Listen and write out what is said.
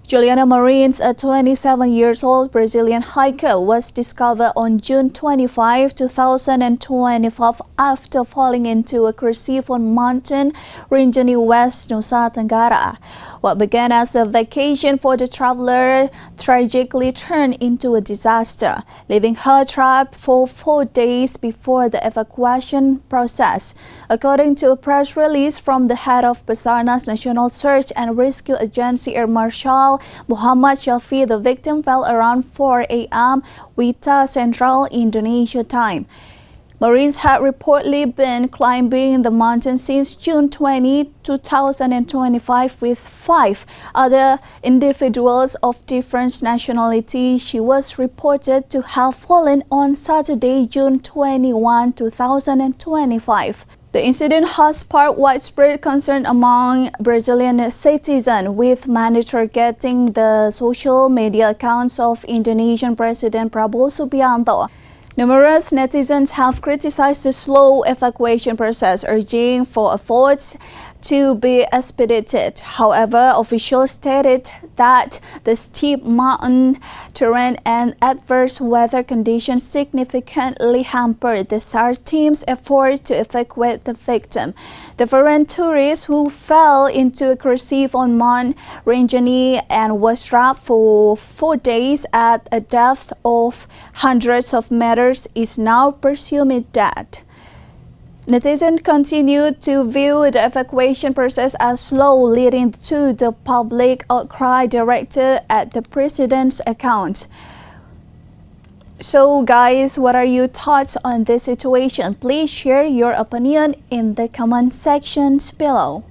Juliana Marines, a 27-year-old Brazilian hiker, was discovered on June 25, 2025 after falling into a crevice on mountain Rinjani, West Nusa Tenggara. What began as a vacation for the traveler tragically turned into a disaster, leaving her trapped for 4 days before the evacuation process. According to a press release from the head of Basarnas National Search and Rescue Agency, Air Marshal Muhammad Shafi, the victim fell around 4 a.m. Wita Central Indonesia time. Marines had reportedly been climbing the mountain since June 20, 2025 with 5 other individuals of different nationalities. She was reported to have fallen on Saturday, June 21, 2025. The incident has sparked widespread concern among Brazilian citizens, with many targeting the social media accounts of Indonesian President Prabowo Subianto. Numerous netizens have criticized the slow evacuation process, urging for efforts to be expedited. However, officials stated that the steep mountain terrain and adverse weather conditions significantly hampered the SAR team's effort to evacuate the victim. The foreign tourist who fell into a crevice on Mount Rinjani and was trapped for 4 days at a depth of hundreds of meters is now presumed dead. Netizens continue to view the evacuation process as slow, leading to the public outcry directed at the president's account. So guys, what are your thoughts on this situation? Please share your opinion in the comment sections below.